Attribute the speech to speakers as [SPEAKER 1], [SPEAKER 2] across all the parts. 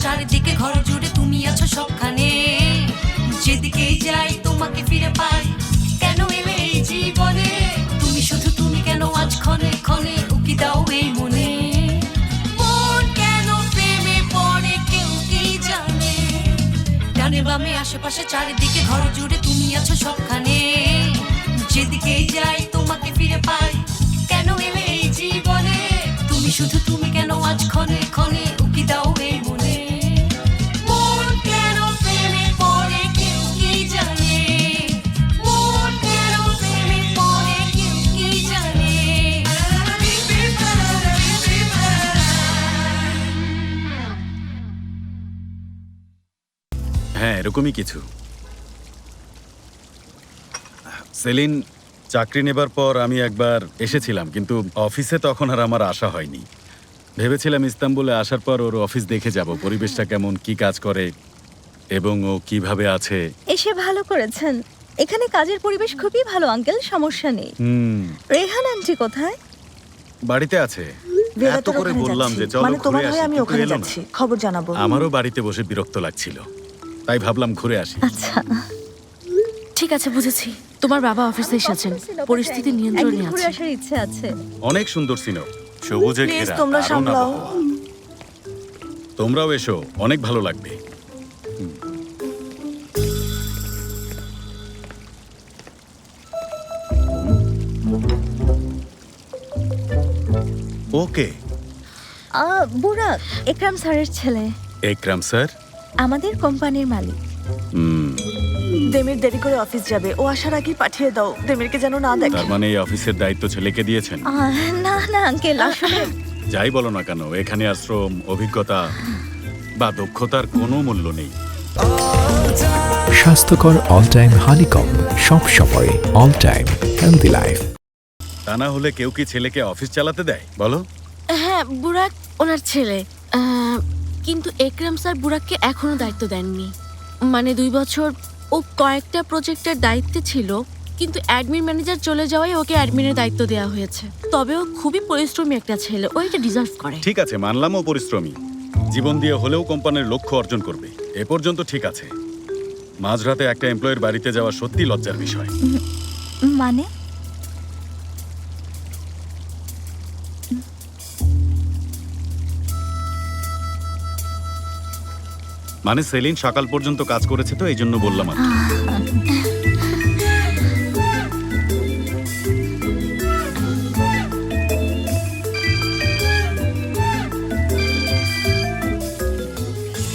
[SPEAKER 1] চারিদিকে, ঘর জুড়ে তুমি আছো সবখানে। যেদিকেই যাই তোমাকে ফিরে পাই, কেন এলে এই জীবনে? তুমি শুধু তুমি, কেন আজ ক্ষণে ক্ষণে উকি দাও এই মনে? মন কেন প্রেমে পড়ে কেউ কি জানে? ডানে বামে আশেপাশে চারিদিকে, ঘর জুড়ে তুমি আছো সবখানে। যেদিকেই যাই তোমাকে ফিরে পাই, কেন এলে এই জীবনে? তুমি শুধু তুমি, কেন আজ ক্ষণে ক্ষণে উকি দাও এই মনে? মন কেন প্রেমে পড়ে কেউ কি জানে? মন কেন প্রেমে পড়ে কেউ কি জানে?
[SPEAKER 2] হ্যাঁ, এরকমই কিছু। সেলিন চাকরি নেবার পর আমি একবার এসেছিলাম, কিন্তু অফিসে তখন আর আমার আসা হয়নি। ভেবেছিলাম ইস্তাম্বুলে আসার পর ওর অফিস দেখে যাব, পরিবেশটা কেমন, কি কাজ করে এবং ও কিভাবে আছে।
[SPEAKER 3] এসে ভালো করেছেন। এখানে কাজের পরিবেশ খুবই ভালো আঙ্কেল, সমস্যা নেই। রেহান আন্টি কোথায়?
[SPEAKER 2] বাড়িতে আছে।
[SPEAKER 4] বেলা
[SPEAKER 2] এত
[SPEAKER 4] তোর
[SPEAKER 2] করে
[SPEAKER 4] ওখানে
[SPEAKER 2] বললাম যে
[SPEAKER 4] যাচ্ছি।
[SPEAKER 2] চলো
[SPEAKER 4] মানে তোমার
[SPEAKER 2] ঘুরে
[SPEAKER 4] হয়ে
[SPEAKER 2] আসি,
[SPEAKER 4] আমি
[SPEAKER 2] কিন্তু
[SPEAKER 4] ওখানে
[SPEAKER 2] এলো না।
[SPEAKER 4] যাচ্ছি, খবর জানাবো।
[SPEAKER 2] আমারও বাড়িতে বসে বিরক্ত লাগছিল, তাই ভাবলাম ঘুরে আসি।
[SPEAKER 3] আচ্ছা,
[SPEAKER 5] ঠিক আছে, বুঝেছি। তোমার বাবা অফিসে এসেছেন, পরিস্থিতি নিয়ন্ত্রণে
[SPEAKER 3] একদিন ঘুরে
[SPEAKER 5] আছে।
[SPEAKER 3] আসার ইচ্ছে আছে।
[SPEAKER 2] অনেক সুন্দর সিনো, সবুজে
[SPEAKER 4] প্লিজ
[SPEAKER 2] ঘেরা,
[SPEAKER 4] তোমরা
[SPEAKER 2] দারুণ
[SPEAKER 4] সামলাও।
[SPEAKER 2] আবহাওয়া। তোমরাও এসো, অনেক ভালো লাগবে। ওকে।
[SPEAKER 3] বুরাক, একরাম স্যারের ছেলে,
[SPEAKER 2] একরাম স্যার।
[SPEAKER 3] আমাদের কোম্পানির মালিক।
[SPEAKER 4] দেমির দেরি করে অফিস যাবে, ও আসার আগেই পাঠিয়ে দাও, দেমিরকে যেন না দেখে।
[SPEAKER 2] তার মানে এই অফিসের দায়িত্ব ছেলেকে দিয়েছেন?
[SPEAKER 3] না না আঙ্কেল, আসলে
[SPEAKER 2] যাই বলো না কেন, এখানে আশ্রম, অভিজ্ঞতা বা দক্ষতার কোনো মূল্য নেই।
[SPEAKER 6] স্বাস্থ্যকর অল টাইম হানিকম, সব সময় অল টাইম হেলদি লাইফ।
[SPEAKER 2] তা না হলে কেউ কি ছেলেকে অফিস চালাতে দেয় বলো?
[SPEAKER 5] হ্যাঁ, বুরাক ওনার ছেলে। কিন্তু একরাম স্যার বুরাককে এখনো দায়িত্ব দেননি। মানে 2 বছর ও কয়েকটা প্রজেক্টের দায়িত্বে ছিল, কিন্তু অ্যাডমিন ম্যানেজার চলে যাওয়ায় ওকে অ্যাডমিনের দায়িত্ব দেওয়া হয়েছে। তবে ও খুবই পরিশ্রমী একটা ছেলে, ও এটা ডিজার্ভ করে।
[SPEAKER 2] ঠিক আছে, মানলাম ও পরিশ্রমী, জীবন দিয়ে হলেও কোম্পানির লক্ষ্য অর্জন করবে, এ পর্যন্ত ঠিক আছে। মাঝরাতে একটা এমপ্লয়ের বাড়িতে যাওয়া সত্যি লজ্জার বিষয়।
[SPEAKER 3] মানে
[SPEAKER 2] মানে সেলিন সকাল পর্যন্ত কাজ করেছে, তো এই জন্য বললাম আর কি।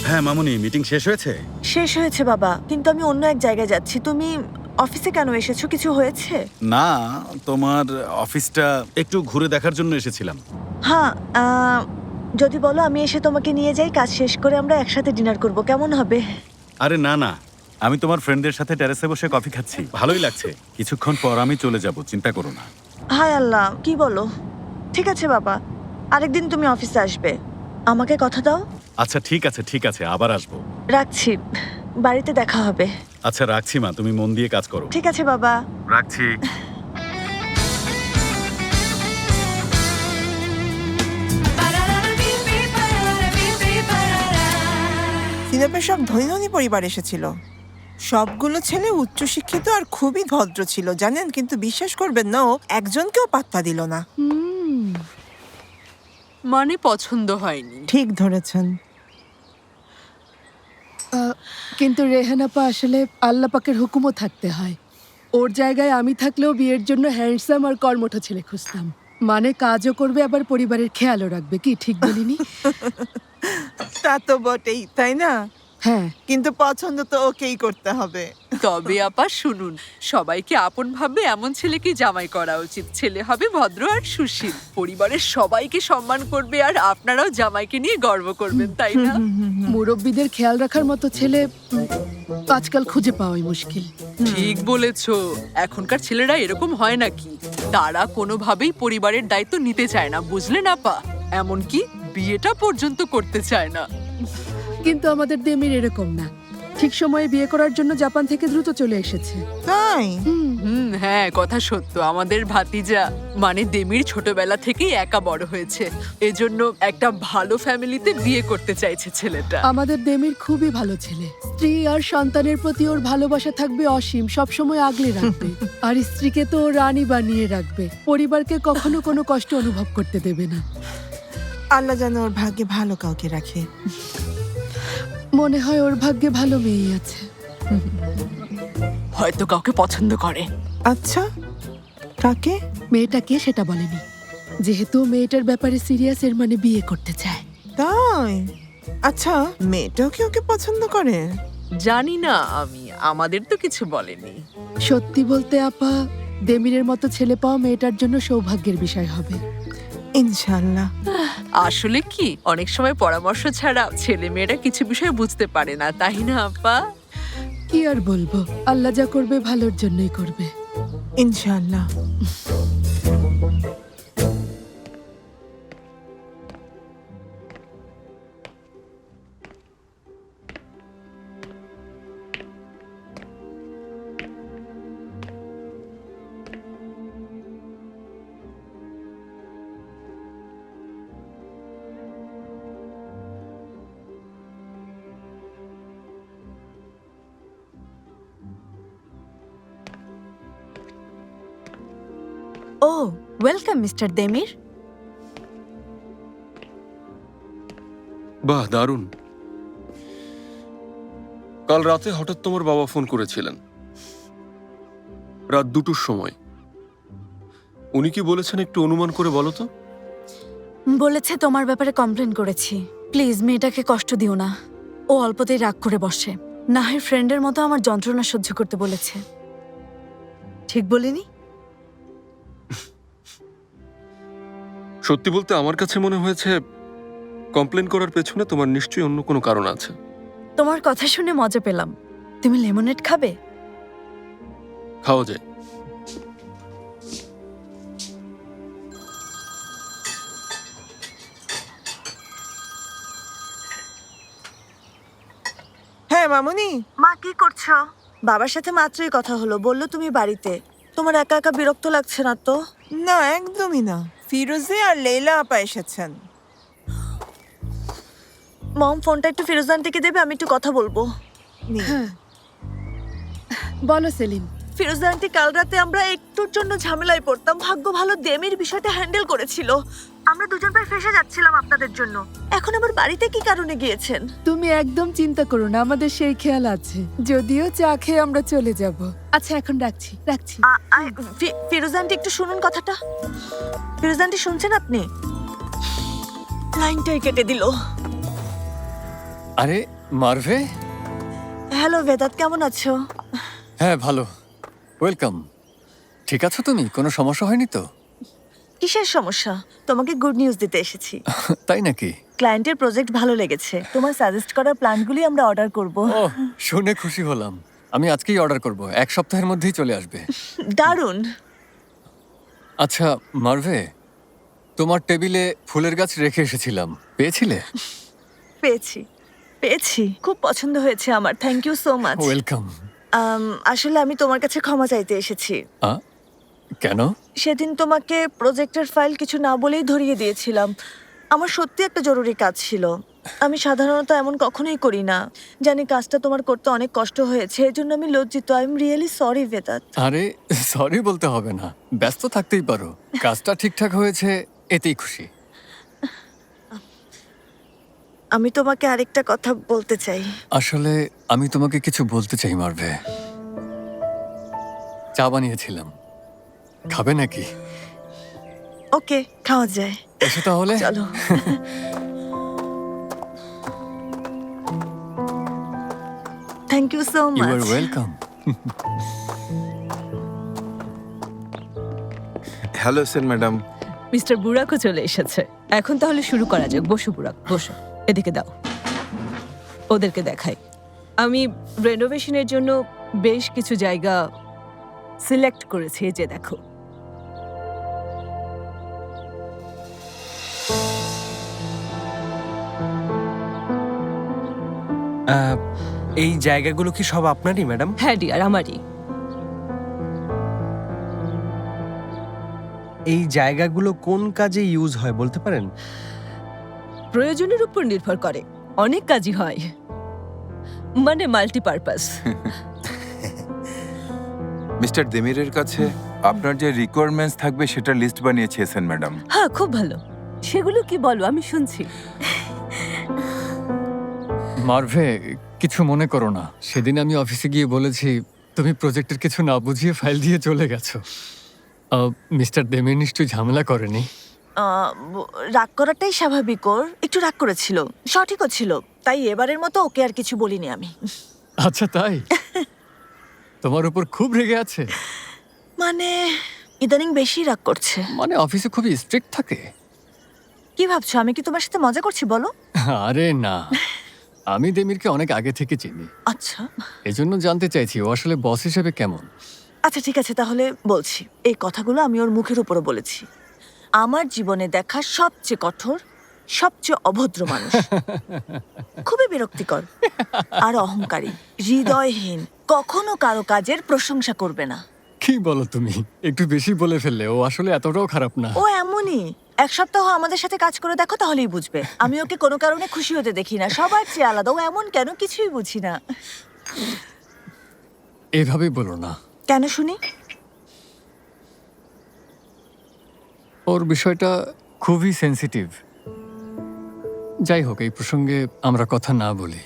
[SPEAKER 2] হ্যাঁ মামুনি, মিটিং শেষ হয়েছে?
[SPEAKER 4] শেষ হয়েছে বাবা, কিন্তু আমি অন্য এক জায়গায় যাচ্ছি। তুমি অফিসে কেন এসেছো? কিছু হয়েছে?
[SPEAKER 2] না, তোমার অফিসটা একটু ঘুরে দেখার জন্য এসেছিলাম।
[SPEAKER 4] হ্যাঁ, যদি বলো আমি এসে তোমাকে নিয়ে যাই, কাজ শেষ করে আমরা একসাথে ডিনার করব, কেমন হবে?
[SPEAKER 2] আরে না না, আমি তোমার ফ্রেন্ডদের সাথে টেরেসে বসে কফি খাচ্ছি, ভালোই লাগছে। কিছুক্ষণ পর আমি চলে যাব, চিন্তা করো না।
[SPEAKER 4] হায় আল্লাহ, কি বলো? ঠিক আছে বাবা, আরেকদিন তুমি অফিসে আসবে, আমাকে কথা দাও।
[SPEAKER 2] আচ্ছা ঠিক আছে, ঠিক আছে, আবার আসবো।
[SPEAKER 4] রাখছি, বাড়িতে দেখা হবে।
[SPEAKER 2] আচ্ছা রাখছি মা, তুমি মন দিয়ে কাজ করো।
[SPEAKER 4] ঠিক আছে বাবা।
[SPEAKER 2] রাখছি।
[SPEAKER 7] সিনাপের সব ধনী ধনী পরিবার এসেছিল। সবগুলো ছেলে উচ্চশিক্ষিত আর খুবই ভদ্র ছিল, জানেন? কিন্তু বিশ্বাস করবেন না, ও একজনকেও পাত্তা দিল না।
[SPEAKER 8] মানে পছন্দ হয়নি।
[SPEAKER 7] ঠিক ধরেছেন।
[SPEAKER 9] কিন্তু রেহানাপা আসলে আল্লাহ পাকের হুকুমও থাকতে হয়। ওর জায়গায় আমি থাকলেও বিয়ের জন্য হ্যান্ডসাম আর কর্মঠ ছেলে খুঁজতাম। মানে কাজও করবে, আবার পরিবারের খেয়ালও রাখবে। কি ঠিক বলিনি?
[SPEAKER 7] তা তো বটেই, তাই না?
[SPEAKER 9] হ্যাঁ,
[SPEAKER 7] কিন্তু পছন্দ তো ওকেই করতে হবে।
[SPEAKER 8] তবে আপা শুনুন, সবাইকে আপন ভাববে এমন ছেলেকে জামাই করা উচিত। ছেলে হবে ভদ্র আর সুশীল, পরিবারের সবাইকে সম্মান করবে, আর আপনারাও জামাইকে নিয়ে গর্ব করবেন, তাই না?
[SPEAKER 9] মুরব্বীদের খেয়াল রাখার মতো ছেলে আজকাল খুঁজে পাওয়াই মুশকিল।
[SPEAKER 8] ঠিক বলেছো, এখনকার ছেলেরা এরকম হয় নাকি? তারা কোনোভাবেই পরিবারের দায়িত্ব নিতে চায় না, বুঝলেন আপা? এমনকি বিয়েটা পর্যন্ত করতে চায় না।
[SPEAKER 9] কিন্তু আমাদের দেমির এরকম না, ঠিক সময়ে বিয়ে করার জন্য জাপান থেকে দ্রুত চলে এসেছে।
[SPEAKER 7] তাই?
[SPEAKER 8] হ্যাঁ, কথা সত্য। আমাদের ভাতিজা মানে দেমির ছোটবেলা থেকেই একা বড় হয়েছে, এজন্য একটা ভালো ফ্যামিলিতে বিয়ে করতে চাইছে ছেলেটা।
[SPEAKER 9] আমাদের দেমির খুবই ভালো ছেলে। স্ত্রী আর সন্তানের প্রতি ওর ভালোবাসা থাকবে অসীম, সবসময় আগলে রাখবে। আর স্ত্রীকে তো ও রানী বানিয়ে রাখবে, পরিবারকে কখনো কোনো কষ্ট অনুভব করতে দেবে না।
[SPEAKER 7] আল্লাহ যেন ওর ভাগ্যে ভালো কাউকে রাখে।
[SPEAKER 9] মনে হয় ওর ভাগ্যে ভালো মেয়ে আছে।
[SPEAKER 8] হয়তো কাউকে পছন্দ করে।
[SPEAKER 7] আচ্ছা, কাকে?
[SPEAKER 9] মেয়েটাকে সেটা বলেনি। যেহেতু মেয়েটার ব্যাপারে সিরিয়াস, এর মানে বিয়ে করতে চায়।
[SPEAKER 7] তাই? আচ্ছা, মেয়েটাও কি ওকে পছন্দ করে?
[SPEAKER 8] জানি না আমি, আমাদের তো কিছু বলেনি।
[SPEAKER 9] সত্যি বলতে আপা, দেমিরের মতো ছেলে পাওয়া মেয়েটার জন্য সৌভাগ্যের বিষয় হবে।
[SPEAKER 7] ইনশাআল্লাহ।
[SPEAKER 8] আসলে কি, অনেক সময় পরামর্শ ছাড়া ছেলে মেয়েরা কিছু বিষয় বুঝতে পারে না, তাই না আপা?
[SPEAKER 9] কি আর বলবো, আল্লাহ যা করবে ভালোর জন্যই করবে।
[SPEAKER 7] ইনশাআল্লাহ।
[SPEAKER 4] ও, ওয়েলকাম মিস্টার দেমির।
[SPEAKER 10] বাহ, দারুণ। কাল রাতে হঠাৎ তোমার বাবা ফোন করেছিলেন, রাত 2টোর সময়। উনি কি বলেছেন একটু অনুমান করে বলো তো?
[SPEAKER 4] বলেছে তোমার ব্যাপারে কমপ্লেন করেছি, প্লিজ মেয়েটাকে কষ্ট দিও না। ও অল্পতেই রাগ করে বসে, না হয় ফ্রেন্ডের মতো আমার যন্ত্রণা সহ্য করতে বলেছে। ঠিক বলিনি?
[SPEAKER 10] সত্যি বলতে আমার কাছে মনে হয়েছে কমপ্লেন করার পেছনে তোমার নিশ্চয়ই অন্য কোনো কারণ আছে।
[SPEAKER 4] তোমার কথা শুনে মজা পেলাম। তুমি লেমনেড খাবে?
[SPEAKER 10] খাওয়া যায়।
[SPEAKER 7] হ্যাঁ মামুনি।
[SPEAKER 4] মা কি করছো? বাবার সাথে মাত্রই কথা হলো, বললো তুমি বাড়িতে। তোমার একা একা বিরক্ত লাগছে না তো?
[SPEAKER 7] না, একদমই না। ফিরোজে আর লেইলা আপা এসেছেন।
[SPEAKER 4] মম, ফোনটা একটু ফিরোজ আন্টিকে দেবে, আমি একটু কথা বলবো।
[SPEAKER 9] হ্যাঁ, বলো সেলিম।
[SPEAKER 4] ফিরোজ আন্টি, কাল রাতে আমরা একটুর জন্য ঝামেলায় পড়তাম, ভাগ্য ভালো দেমির বিষয়টা হ্যান্ডেল করেছিল। আমরা দুজন প্রায় ফেঁসে যাচ্ছিলাম আপনাদের জন্য। এখন আবার বাড়িতে কি কারণে গিয়েছেন?
[SPEAKER 9] তুমি একদম চিন্তা করো না, আমাদের সেই খেয়াল আছে। যদিও চা খেয়ে আমরা চলে যাব। আচ্ছা, এখন রাখছি।
[SPEAKER 4] ফিরোজ আন্টি, একটু শুনুন কথাটা। ফিরোজ আন্টি, শুনছেন আপনি? লাইনটাই কেটে দিল।
[SPEAKER 11] আরে মারভে,
[SPEAKER 4] হ্যালো বেদাত, কেমন আছো?
[SPEAKER 11] হ্যাঁ ভালো, ওয়েলকাম। ঠিক আছো তুমি? কোনো সমস্যা হয়নি তো?
[SPEAKER 4] কিসের সমস্যা? তোমাকে গুড নিউজ দিতে এসেছি।
[SPEAKER 11] তাই নাকি?
[SPEAKER 4] ক্লায়েন্টের প্রজেক্ট ভালো লেগেছে, তোমার সাজেস্ট করা প্ল্যানগুলি আমরা অর্ডার করব।
[SPEAKER 11] ও, শুনে খুশি হলাম। আমি আজকেই অর্ডার করব, 1 সপ্তাহের মধ্যেই চলে আসবে।
[SPEAKER 4] দারুণ।
[SPEAKER 11] আচ্ছা মারভে, তোমার টেবিলে ফুলের গাছ রেখে এসেছিলাম, পেয়েছিলে?
[SPEAKER 4] পেয়েছি পেয়েছি, খুব পছন্দ হয়েছে আমার, thank you so much.
[SPEAKER 11] Welcome.
[SPEAKER 4] আসলে আমি তোমার কাছে ক্ষমা চাইতে এসেছি।
[SPEAKER 11] কেন?
[SPEAKER 4] সেদিন তোমাকে প্রজেক্টের ফাইল কিছু না বলেই ধরিয়ে দিয়েছিলাম। আমার সত্যি একটা জরুরি কাজ ছিল। আমি সাধারণত এমন কখনোই করি না। জানি কাজটা তোমার করতে অনেক কষ্ট হয়েছে, এজন্য আমি লজ্জিত। আই এম রিয়েলি সরি বেদাত।
[SPEAKER 11] আরে সরি বলতে হবে না, ব্যস্ত থাকতেই পারো। কাজটা ঠিকঠাক হয়েছে, এতেই খুশি।
[SPEAKER 4] আমি তোমাকে আরেকটা কথা বলতে চাই।
[SPEAKER 11] আসলে আমি তোমাকে কিছু বলতে চাই মারভে। চা বানিয়েছিলাম, খাবে নাকি?
[SPEAKER 4] ওকে, খাওয়া যায়।
[SPEAKER 11] এসো তাহলে।
[SPEAKER 4] চলো। Thank you so
[SPEAKER 11] you are
[SPEAKER 4] much.
[SPEAKER 11] Welcome.
[SPEAKER 12] Hello Sen madam.
[SPEAKER 13] Mister বুরাকও চলে এসেছে। এখন তাহলে শুরু করা যাক। বসো বুরাক, বসো। এদিকে দাও, ওদেরকে দেখাই। আমি রেনোভেশনের জন্য বেশ কিছু জায়গা সিলেক্ট করেছি, এই যে দেখো।
[SPEAKER 14] এই জায়গাগুলো কি সব আপনারই ম্যাডাম?
[SPEAKER 13] হ্যাঁ ডিয়ার, আমারই।
[SPEAKER 12] এই জায়গাগুলো কোন কাজে ইউজ হয় বলতে পারেন?
[SPEAKER 13] প্রয়োজনের উপর নির্ভর করে, অনেক কাজই হয়, মানে মাল্টিপারপাস।
[SPEAKER 14] মিস্টার দেমিরের কাছে আপনার যে রিকোয়ারমেন্টস থাকবে সেটা লিস্ট বানিয়েছেন ম্যাডাম।
[SPEAKER 13] হ্যাঁ, খুব ভালো। সেগুলো কি বলো, আমি শুনছি।
[SPEAKER 11] মার্ভে, কিছু মনে করো না। সেদিন আমি অফিসে গিয়ে বলেছি তুমি প্রজেক্টের কিছু না বুঝিয়ে ফাইল দিয়ে চলে গেছো। মিস্টার দেমির নিশ্চয়ই ঝামেলা করেনি?
[SPEAKER 4] রাগ করাটাই স্বাভাবিক, ওর একটু রাগ করেছিল, সঠিকও ছিল, তাই এবারের মতো ওকে আর কিছু বলিনি আমি।
[SPEAKER 11] আচ্ছা, তাই? তোমার উপর খুব রেগে আছে?
[SPEAKER 4] মানে ইদানিং বেশি রাগ করছে।
[SPEAKER 11] মানে অফিসে খুবই স্ট্রিক্ট থাকে?
[SPEAKER 4] কি ভাবছো, আমি কি তোমার সাথে মজা করছি বলো?
[SPEAKER 11] আরে না, আমি দেমিরকে অনেক আগে থেকে চিনি।
[SPEAKER 4] আচ্ছা,
[SPEAKER 11] এজন্য জানতে চাইছি ও আসলে বস হিসেবে কেমন।
[SPEAKER 4] আচ্ছা ঠিক আছে, তাহলে বলছি। এই কথাগুলো আমি ওর মুখের উপরও বলেছি। আমার জীবনে দেখা সবচেয়ে কঠোর, সবচেয়ে অভদ্র মানুষ, খুবই বিরক্তিকর আর অহংকারী, হৃদয়হীন, কখনো কারো কাজের প্রশংসা করবে না।
[SPEAKER 11] কি বলো তুমি? একটু বেশি বলে ফেললে। ও আসলে এতটাও খারাপ না।
[SPEAKER 4] ও এমনই। এক সপ্তাহ আমাদের সাথে কাজ করে দেখো, তাহলেই বুঝবে। আমি ওকে কোনো কারণে খুশি হতে দেখি না, সবার চেয়ে আলাদা। ও এমন কেন, কিছুই বুঝি না।
[SPEAKER 11] এভাবেই বলো না।
[SPEAKER 4] কেন শুনি?
[SPEAKER 11] ওর বিষয়টা খুবই সেনসিটিভ। যাই হোক, এই প্রসঙ্গে আমরা কথা না বলি।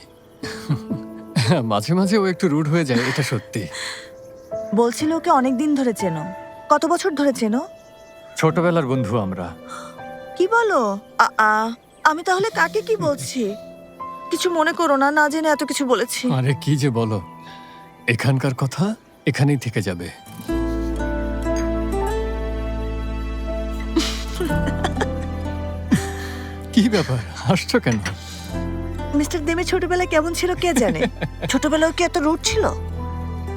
[SPEAKER 11] মাঝে মাঝে ও একটু রুড হয়ে যায়, এটা সত্যি।
[SPEAKER 4] বলছিল ওকে অনেক দিন ধরে চেনো। কত বছর ধরে চেনো?
[SPEAKER 11] ছোটবেলার বন্ধু আমরা।
[SPEAKER 4] কি বলো? আমি তাহলে কাকে কি বলছি? কিছু মনে করো না, না জেনে এত কিছু বলেছি।
[SPEAKER 11] আরে কি যে বলো, এখানকার কথা এখানেই থেকে যাবে। কি ব্যাপার, হাসছো কেন?
[SPEAKER 4] মিস্টার দেমি ছোটবেলায় কেমন ছিল কে জানে। ছোটবেলায় কি এত রুড ছিল?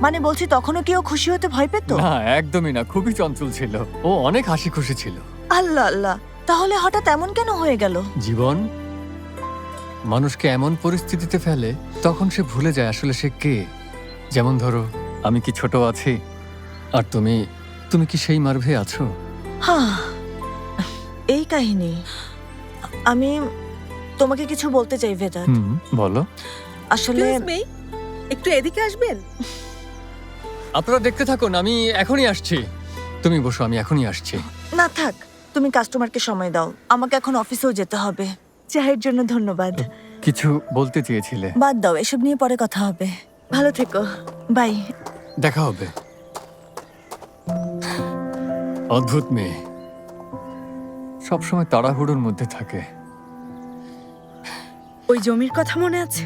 [SPEAKER 4] মানে বলছি, তখনও কি ও খুশি হতে ভয় পেত?
[SPEAKER 11] না, একদমই না। খুবই চঞ্চল ছিল ও, অনেক হাসি খুশি ছিল।
[SPEAKER 4] আল্লাহ আল্লাহ, তাহলে হঠাৎ এমন কেন হয়ে গেল?
[SPEAKER 11] জীবন মানুষকে এমন পরিস্থিতিতে ফেলে, তখন সে ভুলে যায় আসলে সে কে। যেমন ধরো, আমি কি ছোট আছি, আর তুমি তুমি কি সেই মার্ভে আছো?
[SPEAKER 4] হ্যাঁ, এই কাহিনী। আমি তোমাকে কিছু বলতে চাই বেদান্ত।
[SPEAKER 11] বলো।
[SPEAKER 4] আসলে
[SPEAKER 13] একটু এদিকে আসবেন?
[SPEAKER 11] আপনারা দেখতে থাকুন, আমি এখনই আসছি। তুমি বসো, আমি এখনই আসছি।
[SPEAKER 4] না থাক, তুমি কাস্টমারকে সময় দাও, আমাকে এখন অফিসেও যেতে হবে। চায়ের জন্য ধন্যবাদ।
[SPEAKER 11] কিছু বলতে চেয়েছিলে?
[SPEAKER 4] বাদ দাও, এসব নিয়ে পরে কথা হবে। ভালো থেকো, বাই।
[SPEAKER 11] দেখা হবে। অদ্ভুত মেয়ে, সবসময় তাড়াহুড়োর মধ্যে থাকে।
[SPEAKER 13] ওই জমির কথা মনে আছে?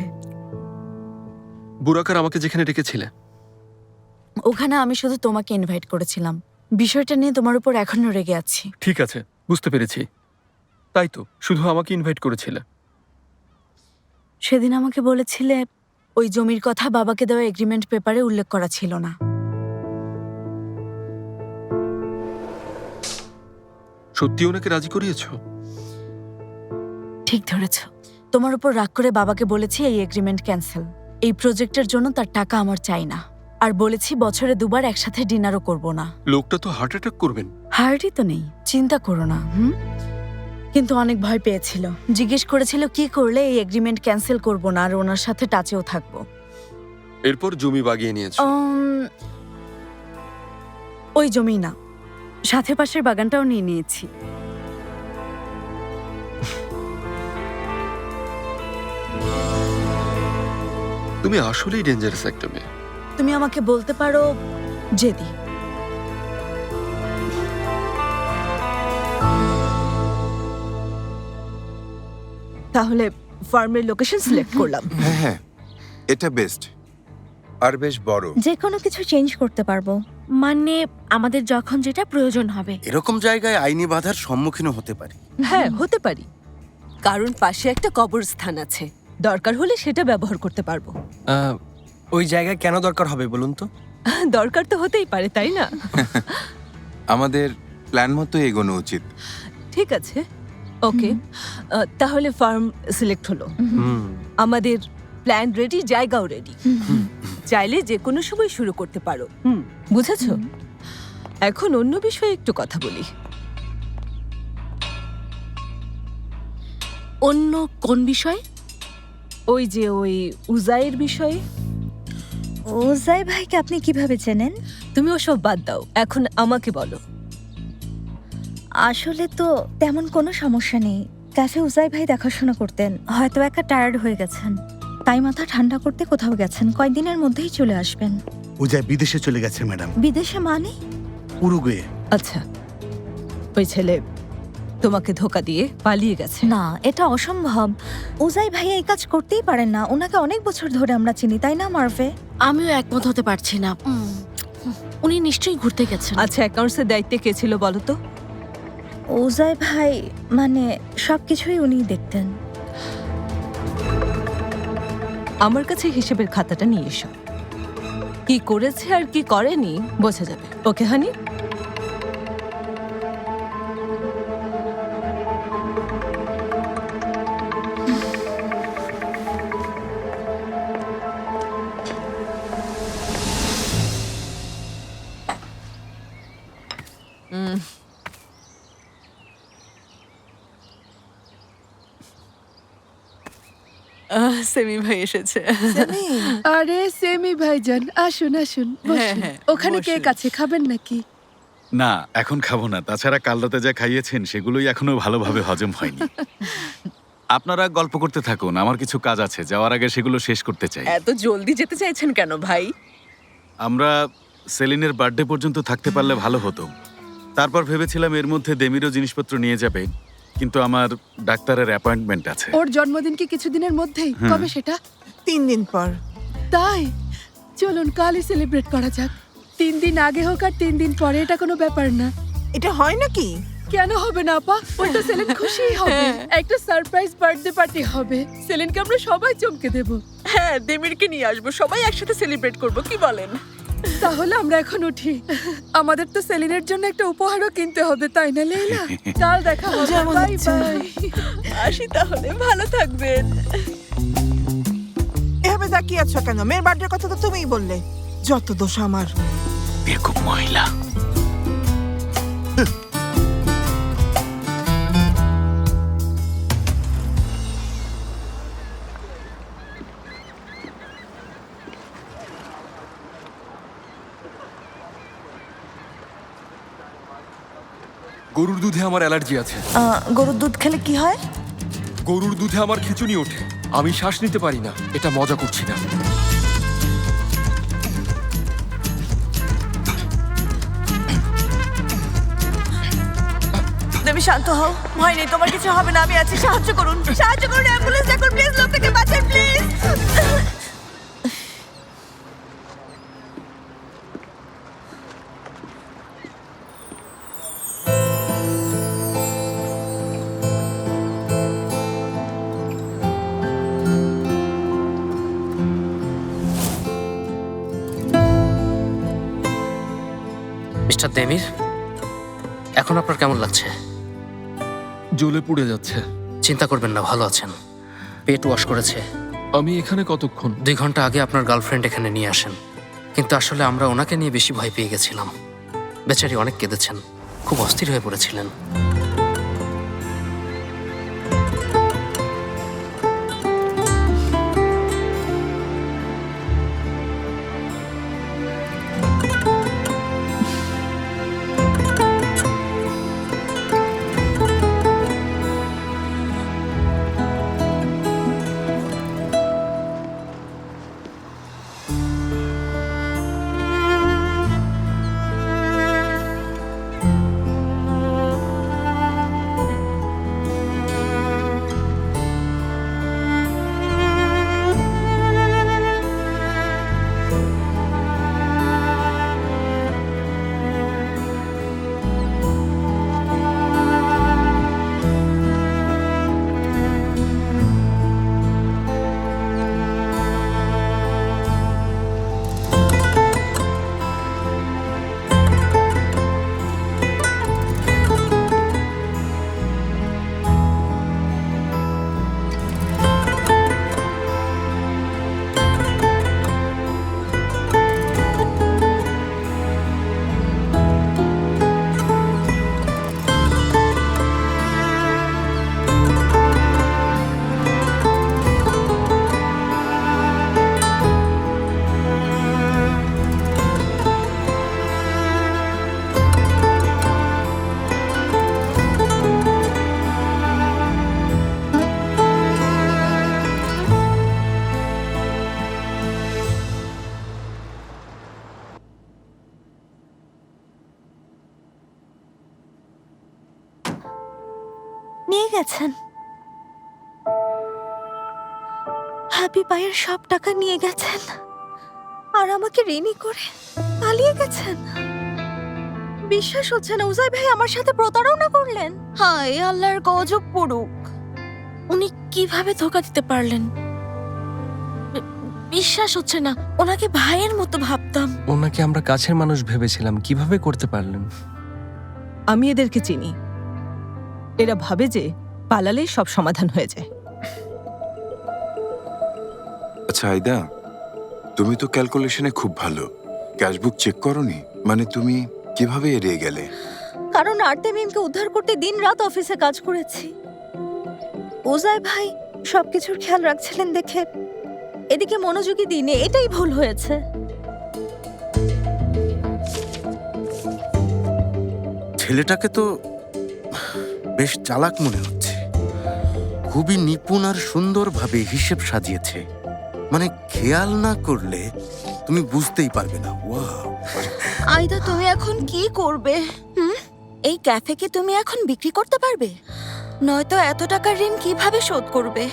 [SPEAKER 10] বুরাকার আমাকে যেখানে ডেকেছিলে,
[SPEAKER 5] ওখানে আমি শুধু তোমাকে ইনভাইট করেছিলাম। বিষয়টা নিয়ে তোমার উপর এখনো রেগে আছি।
[SPEAKER 10] ঠিক আছে, বুঝতে পেরেছি। তাই তো, শুধু আমাকে ইনভাইট করেছিলে।
[SPEAKER 5] সেদিন আমাকে বলেছিলে ওই জমির কথা বাবাকে দেওয়া এগ্রিমেন্ট পেপারে উল্লেখ করা ছিল না।
[SPEAKER 10] সত্যি ওনাকে রাজি করিয়েছো?
[SPEAKER 5] ঠিক ধরেছ। তোমার উপর রাগ করে বাবাকে বলেছি এই এগ্রিমেন্ট ক্যান্সেল। এই প্রজেক্টের জন্য তার টাকা আমার চাই না। আর বলেছি বছরে 2 বার একসাথে ডিনারও করব না।
[SPEAKER 10] লোকটা তো হার্ট অ্যাটাক করবেন।
[SPEAKER 5] হার্টই তো নেই, চিন্তা করো না। কিন্তু অনেক ভয় পেয়েছিল। জিজ্ঞেস করেছিল কি করলে এই এগ্রিমেন্ট ক্যান্সেল করব না আর ওনার সাথে টাচেও থাকবো।
[SPEAKER 10] এরপর জমি বাগিয়ে নিয়েছো?
[SPEAKER 5] ওই জমি না, সাথে পাশের বাগানটাও নিয়ে নিয়েছি।
[SPEAKER 10] তুমি আসলেই ডেঞ্জারাস একটা মেয়ে।
[SPEAKER 5] তুমি আমাকে বলতে পারো জেদি।
[SPEAKER 13] তাহলে ফার্মের লোকেশন সিলেক্ট করলাম।
[SPEAKER 14] হ্যাঁ, এটা বেস্ট আর বেশ বড়।
[SPEAKER 3] যে কোনো কিছু চেঞ্জ করতে পারবো,
[SPEAKER 5] মানে আমাদের যখন যেটা প্রয়োজন হবে।
[SPEAKER 12] এরকম জায়গায় আইনি বাধার সম্মুখীনও হতে পারি।
[SPEAKER 13] হ্যাঁ, হতে পারি, কারণ পাশে একটা কবরস্থান আছে। দরকার হলে সেটা ব্যবহার করতে পারবো।
[SPEAKER 12] ওই জায়গায় কেন দরকার হবে বলুন তো?
[SPEAKER 13] দরকার তো হতেই পারে, তাই না?
[SPEAKER 14] আমাদের প্ল্যান মতো এগোনো উচিত।
[SPEAKER 13] ঠিক আছে, ওকে। তাহলে ফার্ম সিলেক্ট হলো, আমাদের প্ল্যান রেডি, জায়গাও রেডি। চাইলে যে কোনো সময় শুরু করতে পারো। বুঝেছো? এখন অন্য বিষয়ে একটু কথা বলি।
[SPEAKER 5] অন্য কোন বিষয়?
[SPEAKER 13] ওই যে ওই উজাইয়ের বিষয়ে।
[SPEAKER 3] ওজাই ভাইকে আপনি কিভাবে চেনেন?
[SPEAKER 13] তুমি ওসব বাদ দাও, এখন আমাকে বলো।
[SPEAKER 3] আসলে তো তেমন কোনো সমস্যা নেই। ক্যাফে উজাই ভাই দেখাশোনা করতেন, হয়তো একা টায়ার্ড হয়ে গেছেন, তাই মাথা ঠান্ডা করতে কোথাও গেছেন। কয়েকদিনের মধ্যেই চলে আসবেন।
[SPEAKER 15] উজাই বিদেশে চলে গেছে ম্যাডাম।
[SPEAKER 3] বিদেশে মানে?
[SPEAKER 15] উরুগুয়ে।
[SPEAKER 13] আচ্ছা, ওই ছেলে তোমাকে ধোকা দিয়ে পালিয়ে গেছে?
[SPEAKER 3] না, এটা অসম্ভব। উজাই ভাই এই কাজ করতেই পারেন না। ওনাকে অনেক বছর ধরে আমরা চিনি, তাই না মারভে?
[SPEAKER 5] আমিও একমত হতে পারছি না। উনি নিশ্চয়ই ঘুরতে গেছেন।
[SPEAKER 13] আচ্ছা, অ্যাকাউন্টসের দায়িত্বে কে ছিল বলো তো?
[SPEAKER 3] উজাই ভাই মানে সবকিছুই উনি দেখতেন।
[SPEAKER 13] আমার কাছে হিসেবের খাতাটা নিয়ে এসো। কি করেছে আর কি করেনি বোঝা যাবে। ওকে হানি? সেমি ভাই এসেছে।
[SPEAKER 9] আরে সেমি ভাইজান, আসুন আসুন, বসুন।
[SPEAKER 13] হ্যাঁ,
[SPEAKER 9] ওখানে
[SPEAKER 13] বসুন।
[SPEAKER 9] কেক আছে, খাবেন নাকি?
[SPEAKER 2] না, এখন খাবো না। তাছাড়া কাল রাতে যা খাইয়েছেন সেগুলোই এখনো ভালোভাবে হজম হয়নি। আপনারা গল্প করতে থাকুন, আমার কিছু কাজ আছে, যাওয়ার আগে সেগুলো শেষ করতে চাই।
[SPEAKER 8] এত জলদি যেতে চাইছেন কেন ভাই?
[SPEAKER 2] আমরা সেলিনের বার্থডে পর্যন্ত থাকতে পারলে ভালো হতো। তারপর ভেবেছিলাম এর মধ্যে দেমিরও জিনিসপত্র নিয়ে যাবে, কিন্তু আমার ডাক্তারের অ্যাপয়েন্টমেন্ট আছে।
[SPEAKER 9] ওর জন্মদিন কি কিছুদিনের মধ্যেই? কবে সেটা?
[SPEAKER 7] 3 দিন পর।
[SPEAKER 9] তাই চলুন কালই সেলিব্রেট করা যাক। 3 দিন আগে হোক আর 3 দিন পরে, এটা কোনো ব্যাপার না।
[SPEAKER 7] এটা হয় নাকি?
[SPEAKER 9] কেন হবে না আপা? ওই তো সেলিন খুশিই হবে। একটা সারপ্রাইজ বার্থডে পার্টি হবে। সেলিনকে আমরা সবাই চমকে দেব।
[SPEAKER 8] হ্যাঁ, দেমিরকে নিয়ে আসবো, সবাই একসাথে সেলিব্রেট করব, কি বলেন?
[SPEAKER 9] তাহলে আমরা এখন উঠি। আমাদের তো সেলিনের জন্য একটা উপহারও কিনতে হবে, তাই না লাইলা? কাল দেখা হবে। Bye bye.
[SPEAKER 8] আসি তাহলে, ভালো থাকবেন।
[SPEAKER 7] এভাবে তাকিয়ে আছো কেন? মেয়ের বার্থডের কথা তো তুমিই বললে। যত দোষ আমার।
[SPEAKER 2] বেকুব মহিলা।
[SPEAKER 10] গরুর দুধে আমার অ্যালার্জি আছে।
[SPEAKER 4] গরুর দুধ খেলে কি হয়?
[SPEAKER 10] গরুর দুধে আমার খিঁচুনি ওঠে, আমি শ্বাস নিতে পারি না। এটা মজা করছি না।
[SPEAKER 4] তুমি শান্ত হও, ভয় নেই, তোমার কিছু হবে না, আমি আছি। সাহায্য করুন, সাহায্য করুন, অ্যাম্বুলেন্স ডাকুন প্লিজ, লোকটাকে বাঁচান প্লিজ।
[SPEAKER 16] মিস্টার দেমির, এখন আপনার কেমন লাগছে?
[SPEAKER 10] জ্বলে পুড়ে যাচ্ছে।
[SPEAKER 16] চিন্তা করবেন না, ভালো আছেন। পেট ওয়াশ করেছে?
[SPEAKER 10] আমি এখানে কতক্ষণ?
[SPEAKER 16] 2 ঘন্টা আগে আপনার গার্লফ্রেন্ড এখানে নিয়ে আসেন, কিন্তু আসলে আমরা ওনাকে নিয়ে বেশি ভয় পেয়ে গেছিলাম। বেচারি অনেক কেঁদেছেন, খুব অস্থির হয়ে পড়েছিলেন।
[SPEAKER 3] নিয়ে গেছেন। হ্যাপি পায়ের সব টাকা নিয়ে গেছেন আর আমাকে ঋণী করে পালিয়ে গেছেন। বিশ্বাস হচ্ছে না উজাই ভাই আমার সাথে প্রতারণা করলেন। হায় আল্লাহর গজব পড়ুক।
[SPEAKER 5] উনি কিভাবে ধোকা দিতে পারলেন? বিশ্বাস হচ্ছে না, ওনাকে ভাইয়ের মতো ভাবতাম।
[SPEAKER 12] ওনাকে আমরা কাছের মানুষ ভেবেছিলাম, কিভাবে করতে পারলেন?
[SPEAKER 13] আমি এদেরকে চিনি। এরা ভাবে যে পালালেই সব সমাধান হয়ে যায়।
[SPEAKER 14] আচ্ছা আইদা, তুমি তো ক্যালকুলেশনে খুব ভালো। ক্যাশবুক চেক করনি? মানে তুমি কিভাবে এড়িয়ে গেলে?
[SPEAKER 3] কারণ আর্তেমিমকে উদ্ধার করতে দিনরাত অফিসে কাজ করেছি। ওজাই ভাই সবকিছুর খেয়াল রাখছিলেন দেখে এদিকে মনোযোগী দিনে, এটাই ভুল হয়েছে।
[SPEAKER 17] ছেলেটাকে তো বেশ চালাক মনে হচ্ছে। খুবই নিপুণ আর সুন্দরভাবে হিসেব সাজিয়েছে। মানে খেয়াল না করলে তুমি বুঝতেই পারবে না। ওয়াও!
[SPEAKER 3] আইদা, তুমি এখন কি করবে? এই ক্যাফেকে তুমি এখন বিক্রি করতে পারবে? নয়তো এত টাকার ঋণ কিভাবে শোধ করবে?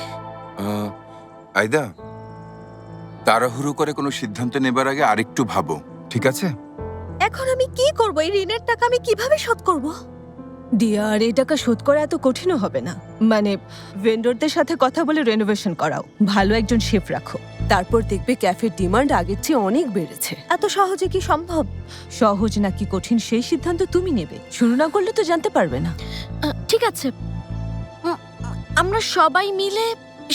[SPEAKER 14] আইদা, তাড়াহুড়ো করে কোনো সিদ্ধান্ত নেবার আগে আরেকটু ভাবো, ঠিক আছে?
[SPEAKER 3] এখন আমি কি করব? এই ঋণের টাকা আমি কিভাবে শোধ করব?
[SPEAKER 13] ডিয়ার, এই টাকা শোধ করা এত কঠিনও হবে না। মানে ভেন্ডরদের সাথে কথা বলে রেনোভেশন করাও, ভালো একজন শেফ রাখো, তারপর দেখবে ক্যাফের ডিমান্ড আগের চেয়ে অনেক বেড়েছে।
[SPEAKER 3] এত সহজে কি সম্ভব?
[SPEAKER 13] সহজ নাকি কঠিন সেই সিদ্ধান্ত তুমি নেবে। শুরু না করলে তো জানতে পারবে না।
[SPEAKER 5] ঠিক আছে, আমরা সবাই মিলে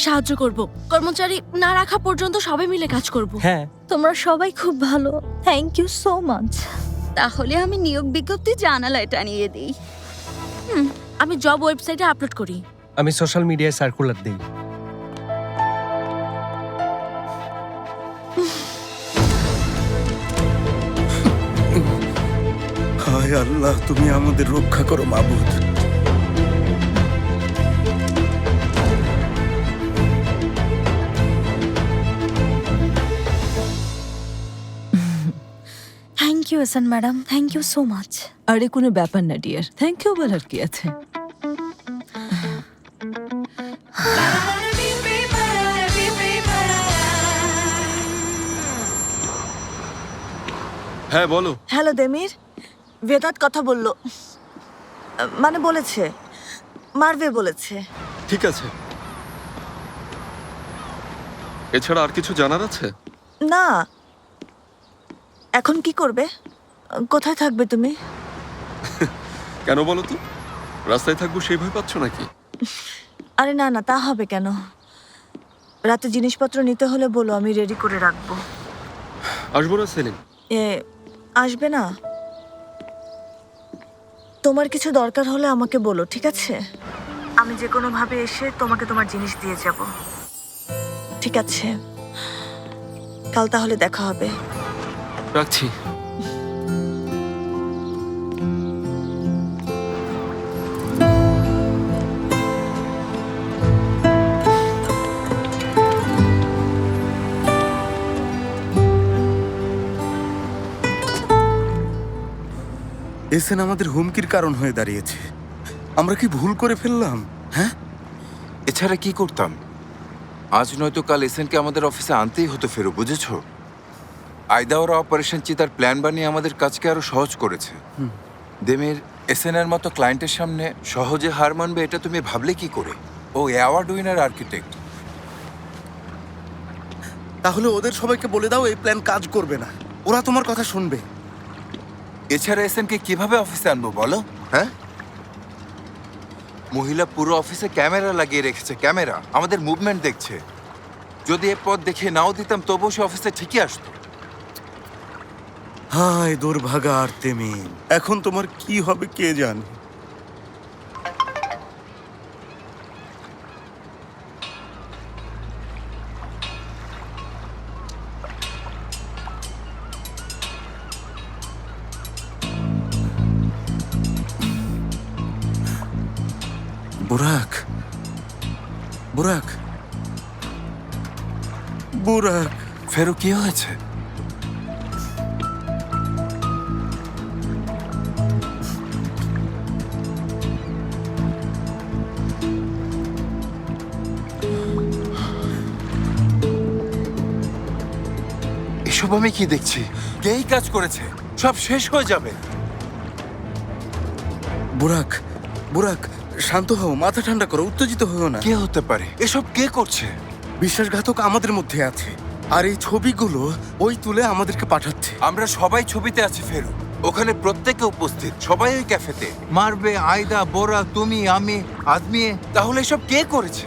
[SPEAKER 5] সাহায্য করব। কর্মচারী না রাখা পর্যন্ত সবাই মিলে কাজ করব।
[SPEAKER 12] হ্যাঁ,
[SPEAKER 3] তোমরা সবাই খুব ভালো। Thank you so much. তাহলে আমি নিয়োগ বিজ্ঞপ্তি জানালায় টানিয়ে দিই।
[SPEAKER 5] আমি জব ওয়েবসাইটে আপলোড করি।
[SPEAKER 12] আমি সোশ্যাল মিডিয়ায় সার্কুলার দিই।
[SPEAKER 17] হায় আল্লাহ, তুমি আমাদের রক্ষা করো মাবুদ।
[SPEAKER 3] Thank you Ehsan madam, thank you so much.
[SPEAKER 13] আরে কোনো ব্যাপার না ডিয়ার, থ্যাংক ইউ বলার কি আছে।
[SPEAKER 10] হ্যাঁ বলো।
[SPEAKER 4] হ্যালো দেমির, বেদাত কথা বললো। মানে বলেছে, মারবে বলেছে।
[SPEAKER 10] ঠিক আছে, এছাড়া আর কিছু জানার আছে?
[SPEAKER 4] না। এখন কি করবে? কোথায় থাকবে তুমি?
[SPEAKER 10] কেন বলো তো? রাস্তায় থাকবো সেই ভয় পাচ্ছ নাকি?
[SPEAKER 4] আরে না না, তা হবে কেন? রাতে জিনিসপত্র নিতে হলে বলো, আমি রেডি করে রাখবো।
[SPEAKER 10] আসবো না সেলিম?
[SPEAKER 4] আসবে না? তোমার কিছু দরকার হলে আমাকে বলো, ঠিক আছে? আমি যে কোনো ভাবে এসে তোমাকে তোমার জিনিস দিয়ে যাব। ঠিক আছে, কাল তাহলে দেখা হবে।
[SPEAKER 10] রাখছি।
[SPEAKER 17] এসেন আমাদের হুমকির কারণ হয়ে দাঁড়িয়েছে। আমরা কি ভুল করে ফেললাম? হ্যাঁ,
[SPEAKER 14] এছাড়া কি করতাম? আজ নয়তো কাল এসএনকে আমাদের অফিসে আনতেই হতো ফেরো, বুঝেছো? আইদা ওরা অপারেশন চিতার প্ল্যান বানিয়ে আমাদের কাজকে আরো সহজ করেছে। দেমের এসএনের মতো ক্লায়েন্টের সামনে সহজে হার মানবে এটা তুমি ভাবলে কি করে? ও অ্যাওয়ার্ড উইনার আর্কিটেক্ট।
[SPEAKER 17] তাহলে ওদের সবাইকে বলে দাও এই প্ল্যান কাজ করবে না, ওরা তোমার কথা শুনবে।
[SPEAKER 14] এছাড়া এসএনকে কিভাবে অফিসে আনবো বলো? হ্যাঁ, মহিলা পুরো অফিসে ক্যামেরা লাগিয়ে রেখেছে, ক্যামেরা আমাদের মুভমেন্ট দেখছে। যদি এ পথ দেখে নাও দিতাম তবুও সে অফিসে ঠিকই আসতো।
[SPEAKER 17] হায় দুর্ভাগা আর্তেমিন, এখন তোমার কি হবে কে জানে। বুরাক, বুরাক, বুরাক,
[SPEAKER 14] ফেরো কি হয়েছে? এসব আমি কি দেখছি? কেই কাজ করেছে, সব শেষ হয়ে যাবে।
[SPEAKER 17] বুরাক, বুরাক, শান্ত হও, মাথা ঠান্ডা করো, উত্তেজিত হও না।
[SPEAKER 14] কে হতে পারে? এসব কে করছে?
[SPEAKER 17] বিশ্বাসঘাতক আমাদের মধ্যে আছে, আর এই ছবিগুলো ওই তুলে আমাদেরকে পাঠাচ্ছে।
[SPEAKER 14] আমরা সবাই ছবিতে আছি ফেরু, ওখানে প্রত্যেকে উপস্থিত, সবাই ওই ক্যাফেতে। মারবে, আয়দা, বোরা, তুমি, আমি, আদমিয়ে। তাহলে এসব কে করেছে?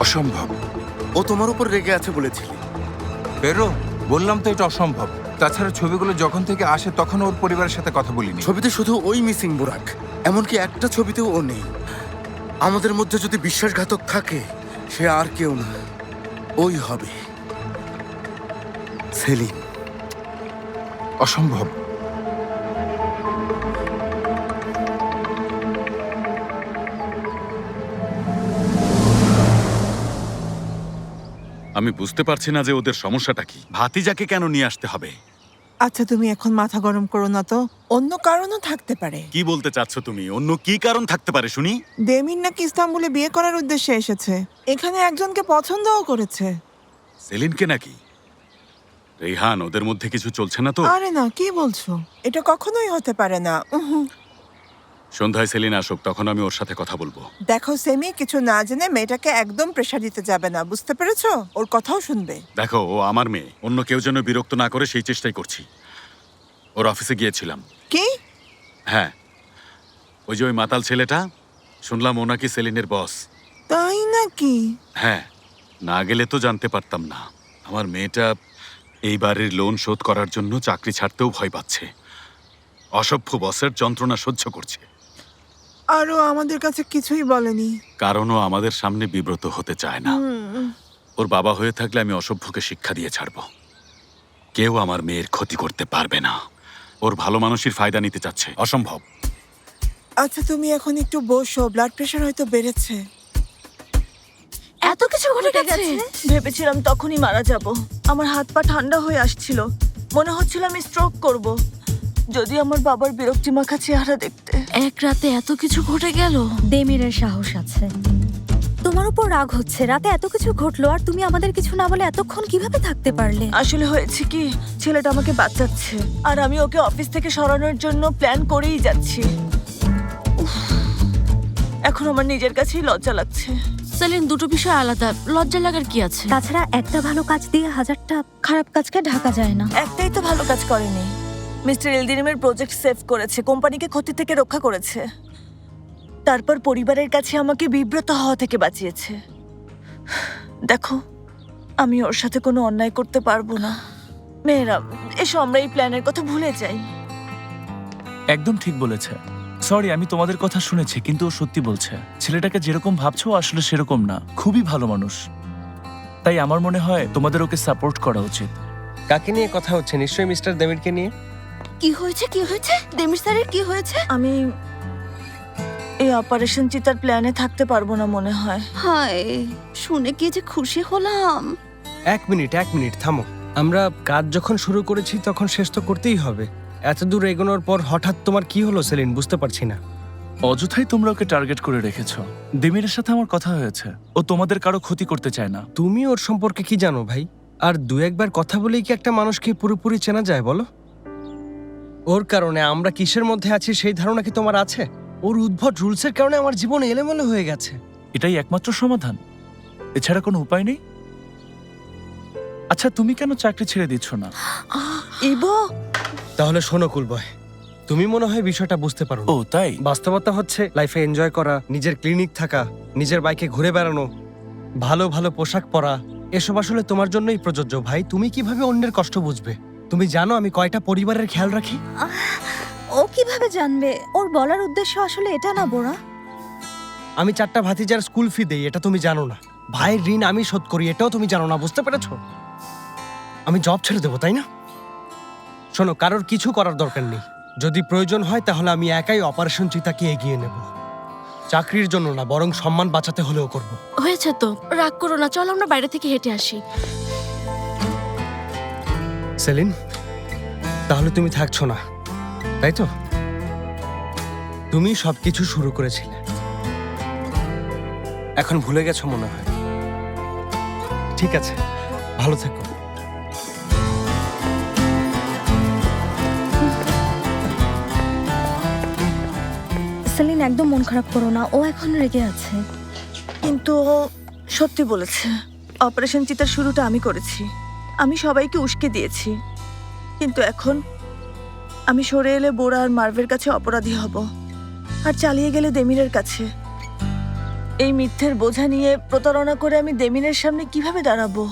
[SPEAKER 14] অসম্ভব।
[SPEAKER 17] ও তোমার উপর রেগে আছে বলেছিলে।
[SPEAKER 14] ফেরু, বললাম তো এটা অসম্ভব। তাছাড়া ছবিগুলো যখন থেকে আসে তখন ওর পরিবারের সাথে কথা বলিনি।
[SPEAKER 17] ছবিতে শুধু ওই মিসিং বুরাক, এমনকি একটা ছবিতেও ও নেই। আমাদের মধ্যে যদি বিশ্বাসঘাতক থাকে, সে আর কেউ না, ওই হবে সেলিন।
[SPEAKER 14] অসম্ভব।
[SPEAKER 2] আমি বুঝতে পারছি না যে ওদের সমস্যাটা কি। ভাতিজাকে কেন নিয়ে আসতে হবে?
[SPEAKER 7] আচ্ছা, তুমি এখন মাথা গরম করো না তো, অন্য কারণও থাকতে পারে।
[SPEAKER 2] কি বলতে চাচ্ছ তুমি? অন্য কি কারণ থাকতে পারে শুনি?
[SPEAKER 7] দেমিন নাকি ইস্তাম্বুলে বিয়ে করার উদ্দেশ্যে এসেছে, এখানে একজনকে পছন্দও করেছে।
[SPEAKER 2] সেলিনকে নাকি? রেহান, ওদের মধ্যে কিছু চলছে না তো?
[SPEAKER 7] আরে না, কি বলছো? এটা কখনোই হতে পারে না।
[SPEAKER 2] সন্ধ্যায় সেলিন আসুক, তখন আমি ওর সাথে কথা বলবো।
[SPEAKER 7] দেখো সেমি, কিছু না জেনে মেয়েটাকে একদম প্রেশার দিতে যাবে না, বুঝতে পেরেছো? ওর কথাও শুনবে।
[SPEAKER 2] দেখো, ও আমার মেয়ে, অন্য কেউ যেন বিরক্ত না করে সেই চেষ্টাই করছি। ওর অফিসে গিয়েছিলাম।
[SPEAKER 7] কি?
[SPEAKER 2] হ্যাঁ, ওই যে ওই মাতাল ছেলেটা, শুনলাম ও নাকি সেলিনের বস।
[SPEAKER 7] তাই নাকি?
[SPEAKER 2] হ্যাঁ, না গেলে তো জানতে পারতাম না। আমার মেয়েটা এই বাড়ির লোন শোধ করার জন্য চাকরি ছাড়তেও ভয় পাচ্ছে। অসভ্য বসের যন্ত্রণা সহ্য করছে।
[SPEAKER 7] আরও আমাদের কাছে কিছুই বলেনি।
[SPEAKER 2] কারণ ও আমাদের সামনে বিব্রত হতে চায় না। ওর বাবা হয়ে থাকলে আমি অসভ্যকে শিক্ষা দিয়ে ছাড়বো। কেউ আমার মেয়ের ক্ষতি করতে পারবে না। ওর ভালো মানুষের ফায়দা নিতে চাচ্ছে, অসম্ভব।
[SPEAKER 7] আচ্ছা, তুমি এখন একটু বসো, ব্লাড প্রেশার হয়তো বেড়েছে।
[SPEAKER 4] এত কিছু ঘটে গেছে, ভেবেছিলাম তখনই মারা যাব। আমার হাত পা ঠান্ডা হয়ে আসছিল, মনে হচ্ছিল আমি স্ট্রোক করব। যদি আমার বাবার বিরক্তিমাখা চেহারা দেখতে।
[SPEAKER 5] এক রাতে এত কিছু ঘটে গেল।
[SPEAKER 3] দেমিরের সাহস আছে। তোমার উপর রাগ হচ্ছে, রাতে এত কিছু ঘটলো আর তুমি আমাদের কিছু না বলে এতক্ষণ কিভাবে থাকতে পারলে?
[SPEAKER 4] আসলে হয়েছে কি, ছেলেটা আমাকে বাঁচাচ্ছে আর আমি ওকে অফিস থেকে সরানোর জন্য প্ল্যান করেই যাচ্ছি। উফ, এখন আমার নিজের কাছেই লজ্জা লাগছে।
[SPEAKER 5] সেলিন, দুটো বিষয় আলাদা, লজ্জা লাগার কি আছে?
[SPEAKER 3] তাছাড়া একটা ভালো কাজ দিয়ে হাজারটা খারাপ কাজকে ঢাকা যায় না।
[SPEAKER 4] একটাই তো ভালো কাজ করেনি, মিস্টার এলদিরিমের প্রজেক্ট সেভ করেছে, কোম্পানিকে ক্ষতি থেকে রক্ষা করেছে, তারপর পরিবারের কাছে আমাকে বিব্রত হওয়া থেকে বাঁচিয়েছে। দেখো, আমি ওর সাথে কোনো অন্যায় করতে পারবো না। মেয়েরা, এসো আমরা এই প্ল্যানের কথা ভুলে যাই।
[SPEAKER 18] একদম ঠিক বলেছে। সরি, আমি তোমাদের কথা শুনেছি, কিন্তু ও সত্যি বলছে। ছেলেটাকে যেরকম ভাবছো আসলে সেরকম না, খুবই ভালো মানুষ। তাই আমার মনে হয় তোমাদের ওকে সাপোর্ট করা উচিত।
[SPEAKER 12] কাকে নিয়ে কথা হচ্ছে? নিশ্চয়ই মিস্টার দেমিরকে নিয়ে।
[SPEAKER 3] কি হয়েছে? কি হয়েছে? দেমির স্যারের কি হয়েছে?
[SPEAKER 4] আমি এই অপারেশন চিতার প্ল্যানে থাকতে পারবো না মনে হয়।
[SPEAKER 3] হায়, শুনে কি যে খুশি হলাম।
[SPEAKER 12] এক মিনিট থামো। আমরা কাজ যখন শুরু করেছি তখন শেষ তো করতেই হবে। এত দূর এগোনোর পর হঠাৎ তোমার কি হলো সেলিন, বুঝতে পারছি না।
[SPEAKER 18] অযথাই তোমরা ওকে টার্গেট করে রেখেছো। দেমিরের সাথে আমার কথা হয়েছে, ও তোমাদের কারো ক্ষতি করতে চায় না।
[SPEAKER 12] তুমি ওর সম্পর্কে কি জানো ভাই? আর দু একবার কথা বলেই কি একটা মানুষকে পুরোপুরি চেনা যায় বলো? ওর কারণে আমরা কিসের মধ্যে আছি সেই ধারণা কি তোমার আছে? ওর উদ্ভট রুলসের কারণে আমার জীবন এলোমেলো হয়ে গেছে।
[SPEAKER 18] এটাই একমাত্র সমাধান, এছাড়া কোনো উপায় নেই। আচ্ছা, তুমি কেন চাকরি ছেড়ে দিচ্ছ না?
[SPEAKER 4] ইবো,
[SPEAKER 12] তাহলে শোনো কুলবয়, তুমি মনে হয় বিষয়টা বুঝতে পারো।
[SPEAKER 18] ও তাই?
[SPEAKER 12] বাস্তবতা হচ্ছে লাইফে এনজয় করা, নিজের ক্লিনিক থাকা, নিজের বাইকে ঘুরে বেড়ানো, ভালো ভালো পোশাক পরা, এসব আসলে তোমার জন্যই প্রযোজ্য ভাই। তুমি কিভাবে অন্যের কষ্ট বুঝবে? তুমি জানো আমি কয়টা পরিবারের খেয়াল রাখি?
[SPEAKER 3] ও কিভাবে জানবে? ওর বলার উদ্দেশ্য আসলে এটা না বোরা।
[SPEAKER 12] আমি 4টা ভাতিজার স্কুল ফি দেই, এটা তুমি জানো না। ভাইয়ের ঋণ আমি শোধ করি, এটাও তুমি জানো না, বুঝতে পেরেছো? আমি জব ছেড়ে দেবো, তাই না? শোনো, কারোর কিছু করার দরকার নেই। যদি প্রয়োজন হয় তাহলে আমি একাই অপারেশন চিতাকে এগিয়ে নেব। চাকরির জন্য না, বরং সম্মান বাঁচাতে হলেও করব।
[SPEAKER 5] হয়েছে তো, রাগ করো না, চলো আমরা বাইরে থেকে হেঁটে আসি।
[SPEAKER 12] সেলিন, তাহলে তুমি থাকছো না, তাই তো? তুমি সবকিছু শুরু করেছিলে, এখন ভুলে গেছো মনে হয়। ঠিক আছে, ভালো থেকো।
[SPEAKER 3] সেলিন, একদম মন খারাপ করো না, ও এখন রেগে আছে।
[SPEAKER 4] কিন্তু ও সত্যি বলেছে, অপারেশন চিতার শুরুটা আমি করেছি, আমি সবাইকে উস্কে দিয়েছি। কিন্তু এখন আমি সরে এলে বোরা আর মার্ভের কাছে অপরাধী হব, আর চালিয়ে গেলে দেমিরের কাছে। এই মিথ্যের বোঝা নিয়ে প্রতারণা করে আমি দেমিরের সামনে কিভাবে দাঁড়াবো?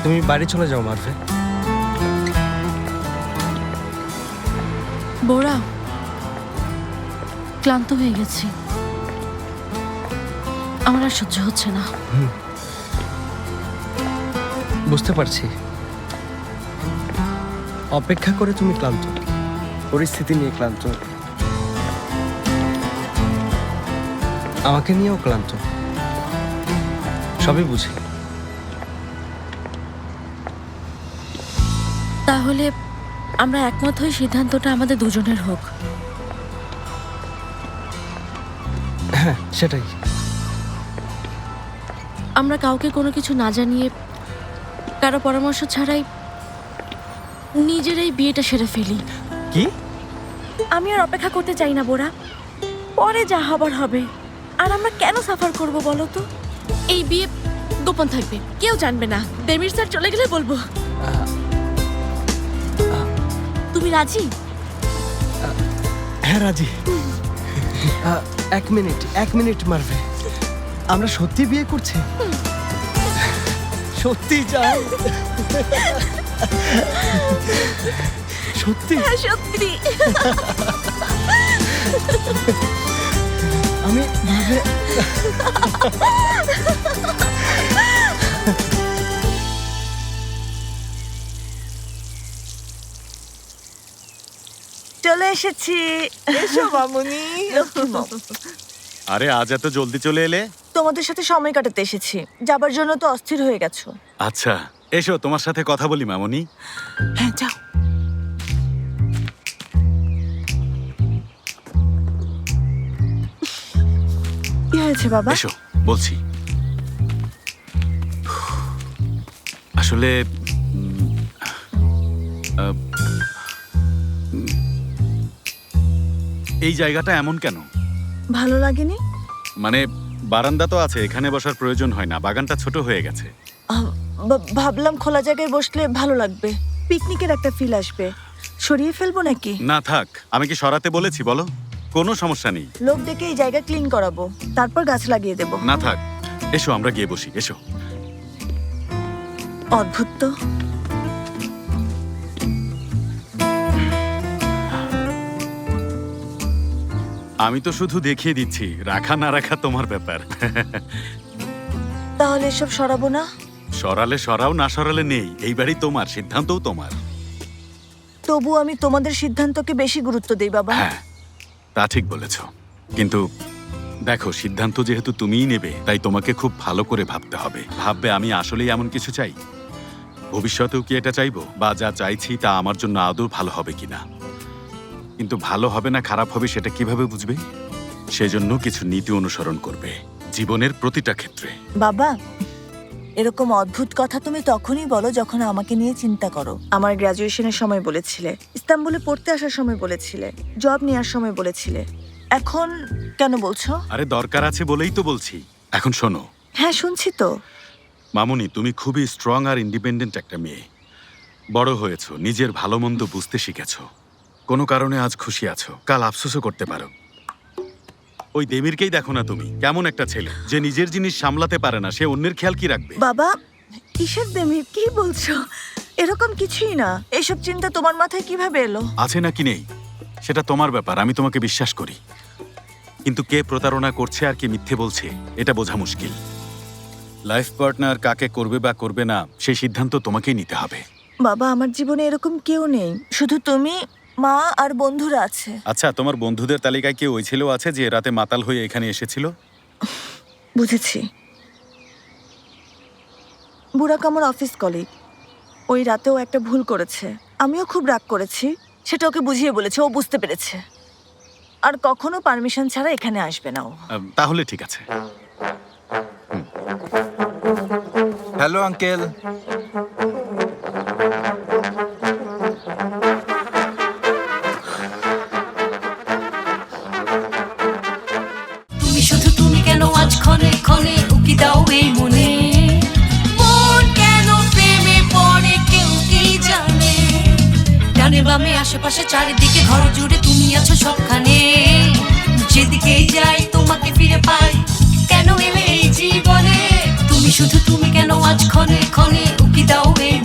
[SPEAKER 12] তুমি বাড়ি চলে যাও মারফে।
[SPEAKER 5] বোরা, ক্লান্ত হয়ে গেছি, আমার আর সহ্য হচ্ছে না।
[SPEAKER 12] বুঝতে পারছি, অপেক্ষা করে তুমি ক্লান্ত, পরিস্থিতি নিয়ে ক্লান্ত, আমাকে নিয়েও ক্লান্ত, সবই বুঝি।
[SPEAKER 5] তাহলে আমরা একমত হই সিদ্ধান্তটা আমাদের দুজনের হোক।
[SPEAKER 12] হ্যাঁ, সেটাই।
[SPEAKER 5] আমরা কাউকে কোনো কিছু না জানিয়ে, কারো পরামর্শ ছাড়াই নিজেরাই বিয়েটা সেরে ফেলি।
[SPEAKER 12] কি?
[SPEAKER 5] আমি আর অপেক্ষা করতে চাই না বোরা, পরে যা হবার হবে। আর আমরা কেন সাফার করব বলো তো? এই বিয়ে গোপন থাকবে, কেউ জানবে না। দেমির স্যার চলে গেলে বলবো। তুমি রাজি?
[SPEAKER 12] হ্যাঁ, রাজি। এক মিনিট মারবে, আমরা সত্যি বিয়ে করছি? সত্যি চাই? সত্যি?
[SPEAKER 5] হ্যাঁ, সত্যি।
[SPEAKER 12] আমি ভাবে
[SPEAKER 4] চলে এসেছি। এসো মামুনি।
[SPEAKER 2] আরে আজ এত জলদি চলে এলে?
[SPEAKER 4] তোমাদের সাথে সময় কাটাতে এসেছি, যাবার জন্য তো অস্থির হয়ে গেছো।
[SPEAKER 2] আচ্ছা, এসো তোমার সাথে কথা বলি মামনি।
[SPEAKER 4] হ্যাঁ, যাও। কি হয়েছে বাবা?
[SPEAKER 2] এসো বলছি। আসলে এই জায়গাটা এমন কেন?
[SPEAKER 4] ভালো লাগেনি?
[SPEAKER 2] মানে বারান্দা তো আছে, এখানে বসার প্রয়োজন হয় না, বাগানটা ছোট হয়ে গেছে।
[SPEAKER 4] ভাবলাম খোলা জায়গায় বসলে ভালো লাগবে, পিকনিকের একটা ফিল আসবে। সরিয়ে ফেলবো নাকি?
[SPEAKER 2] না থাক, আমি কি সরাতে বলেছি বলো? কোনো সমস্যা নেই।
[SPEAKER 4] লোক ডেকে এই জায়গা ক্লিন করাবো, তারপর গাছ লাগিয়ে দেবো।
[SPEAKER 2] না থাক, এসো আমরা গিয়ে বসি, এসো।
[SPEAKER 4] অদ্ভুত তো।
[SPEAKER 2] আমি তো শুধু দেখিয়ে দিচ্ছি, রাখা না রাখা তোমার ব্যাপার।
[SPEAKER 4] তাহলে এসব সরাবো না?
[SPEAKER 2] সরালে সরাও, না সরালে নেই। এই বাড়ি তোমার, সিদ্ধান্তও তোমার।
[SPEAKER 4] তবু আমি তোমাদের সিদ্ধান্তকে বেশি গুরুত্ব দেই বাবা।
[SPEAKER 2] হ্যাঁ, তা ঠিক বলেছ, কিন্তু দেখো সিদ্ধান্ত যেহেতু তুমিই নেবে, তাই তোমাকে খুব ভালো করে ভাবতে হবে। ভাববে আমি আসলেই এমন কিছু চাই, ভবিষ্যতেও কি এটা চাইবো, বা যা চাইছি তা আমার জন্য আদৌ ভালো হবে কিনা। কিন্তু ভালো হবে না খারাপ হবে সেটা কিভাবে বুঝবে? সেজন্য কিছু নীতি অনুসরণ করবে জীবনের প্রতিটা ক্ষেত্রে।
[SPEAKER 4] বাবা, এরকম অদ্ভুত কথা তুমি তখনই বলো যখন আমাকে নিয়ে চিন্তা করো। আমার গ্র্যাজুয়েশনের সময় বলেছিলে, ইস্তাম্বুলে পড়তে আসার সময় বলেছিলে, জব নেওয়ার সময় বলেছিলে, এখন কেন বলছো?
[SPEAKER 2] আরে দরকার আছে বলেই তো বলছি। এখন শোনো।
[SPEAKER 4] হ্যাঁ, শুনছি তো।
[SPEAKER 2] মামুনি, তুমি খুবই স্ট্রং আর ইন্ডিপেন্ডেন্ট একটা মেয়ে। বড় হয়েছো, নিজের ভালো মন্দ বুঝতে শিখেছো। কোনো কারণে আজ খুশি আছো, কাল আফসোসও করতে পারো। ওই দেমিরকেই দেখো না তুমি, কেমন একটা ছেলে যে নিজের জিনিস সামলাতে পারে না, সে অন্যের খেয়াল কি রাখবে?
[SPEAKER 4] বাবা, কিসের দেমির, কি বলছো? এরকম কিছুই না। এসব চিন্তা তোমার মাথায় কিভাবে এলো?
[SPEAKER 2] আছে নাকি নেই সেটা তোমার ব্যাপার, আমি তোমাকে বিশ্বাস করি। কিন্তু কে প্রতারণা করছে আর কে মিথ্যে বলছে এটা বোঝা মুশকিল। লাইফ পার্টনার কাকে করবে বা করবে না সেই সিদ্ধান্ত তোমাকেই নিতে হবে।
[SPEAKER 4] বাবা, আমার জীবনে এরকম কেউ নেই, শুধু তুমি, মা আর বন্ধুরা আছে।
[SPEAKER 2] আচ্ছা, তোমার বন্ধুদের তালিকায় কেউ ওই ছেলেও আছে যে রাতে মাতাল হয়ে এখানে এসেছিল?
[SPEAKER 4] বুঝেছি। বুড়াক আমার অফিস কলিগ। ওই রাতেও একটা ভুল করেছে, আমিও খুব রাগ করেছি, সেটা ওকে বুঝিয়ে বলেছে, ও বুঝতে পেরেছে। আর কখনো পারমিশন ছাড়া এখানে আসবে না ও।
[SPEAKER 2] তাহলে ঠিক আছে।
[SPEAKER 14] Hello uncle.
[SPEAKER 1] তুমি শুধু তুমি কেন আজ ক্ষণে ক্ষণে উকি দাও এই মনে, মন কেন প্রেমে পড়ে কেউ কি জানে। ডানে বামে আশেপাশে চারিদিকে ঘর জুড়ে তুমি আছো সবখানে, যেদিকে যাই তোমাকে ফিরে পাই, কেন এলে এই জীবনে। তুমি শুধু তুমি কেন আজ ক্ষণে ক্ষণে উকি দাও এই